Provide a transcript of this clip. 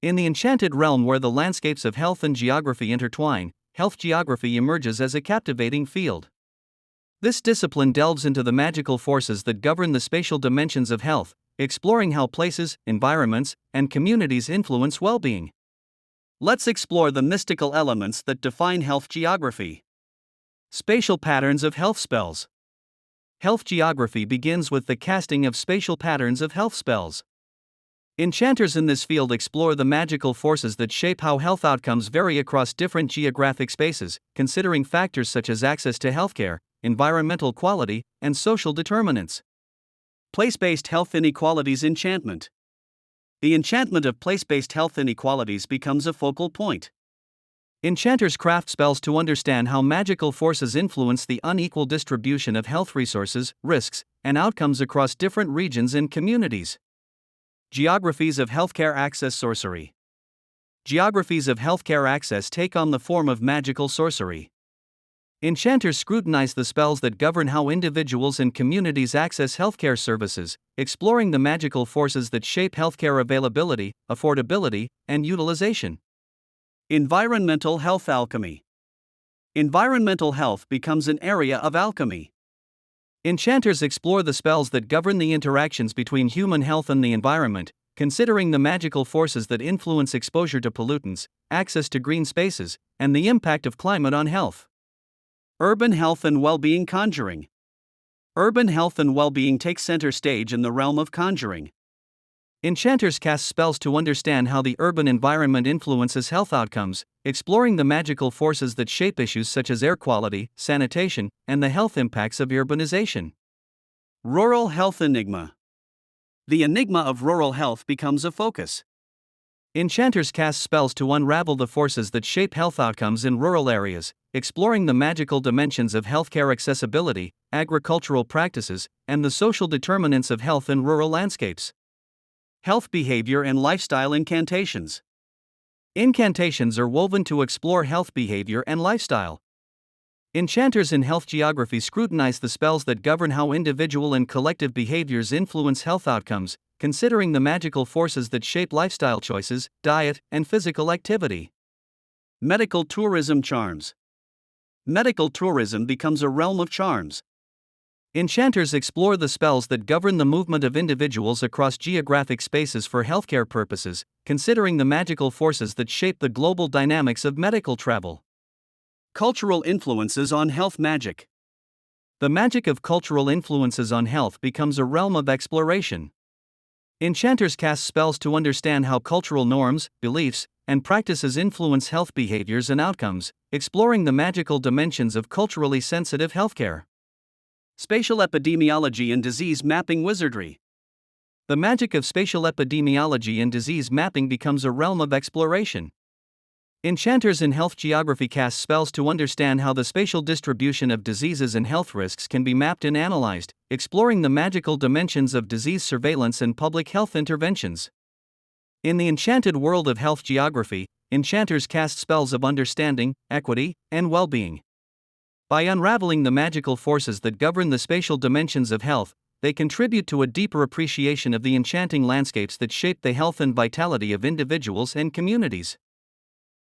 In the enchanted realm where the landscapes of health and geography intertwine, health geography emerges as a captivating field. This discipline delves into the magical forces that govern the spatial dimensions of health, exploring how places, environments, and communities influence well-being. Let's explore the mystical elements that define health geography. Spatial patterns of health spells. Health geography begins with the casting of spatial patterns of health spells. Enchanters in this field explore the magical forces that shape how health outcomes vary across different geographic spaces, considering factors such as access to healthcare, environmental quality, and social determinants. Place-based health inequalities enchantment. The enchantment of place-based health inequalities becomes a focal point. Enchanters craft spells to understand how magical forces influence the unequal distribution of health resources, risks, and outcomes across different regions and communities. Geographies of healthcare access sorcery. Geographies of healthcare access take on the form of magical sorcery. Enchanters scrutinize the spells that govern how individuals and communities access healthcare services, exploring the magical forces that shape healthcare availability, affordability, and utilization. Environmental health alchemy. Environmental health becomes an area of alchemy. Enchanters explore the spells that govern the interactions between human health and the environment, considering the magical forces that influence exposure to pollutants, access to green spaces, and the impact of climate on health. Urban health and well-being conjuring. Urban health and well-being take center stage in the realm of conjuring. Enchanters cast spells to understand how the urban environment influences health outcomes, exploring the magical forces that shape issues such as air quality, sanitation, and the health impacts of urbanization. Rural health enigma. The enigma of rural health becomes a focus. Enchanters cast spells to unravel the forces that shape health outcomes in rural areas, exploring the magical dimensions of healthcare accessibility, agricultural practices, and the social determinants of health in rural landscapes. Health behavior and lifestyle incantations. Incantations are woven to explore health behavior and lifestyle. Enchanters in health geography scrutinize the spells that govern how individual and collective behaviors influence health outcomes, considering the magical forces that shape lifestyle choices, diet, and physical activity. Medical tourism charms. Medical tourism becomes a realm of charms. Enchanters explore the spells that govern the movement of individuals across geographic spaces for healthcare purposes, considering the magical forces that shape the global dynamics of medical travel. Cultural influences on health magic. The magic of cultural influences on health becomes a realm of exploration. Enchanters cast spells to understand how cultural norms, beliefs, and practices influence health behaviors and outcomes, exploring the magical dimensions of culturally sensitive healthcare. Spatial epidemiology and disease mapping wizardry. The magic of spatial epidemiology and disease mapping becomes a realm of exploration. Enchanters in health geography cast spells to understand how the spatial distribution of diseases and health risks can be mapped and analyzed, exploring the magical dimensions of disease surveillance and public health interventions. In the enchanted world of health geography, enchanters cast spells of understanding, equity, and well-being. By unraveling the magical forces that govern the spatial dimensions of health, they contribute to a deeper appreciation of the enchanting landscapes that shape the health and vitality of individuals and communities.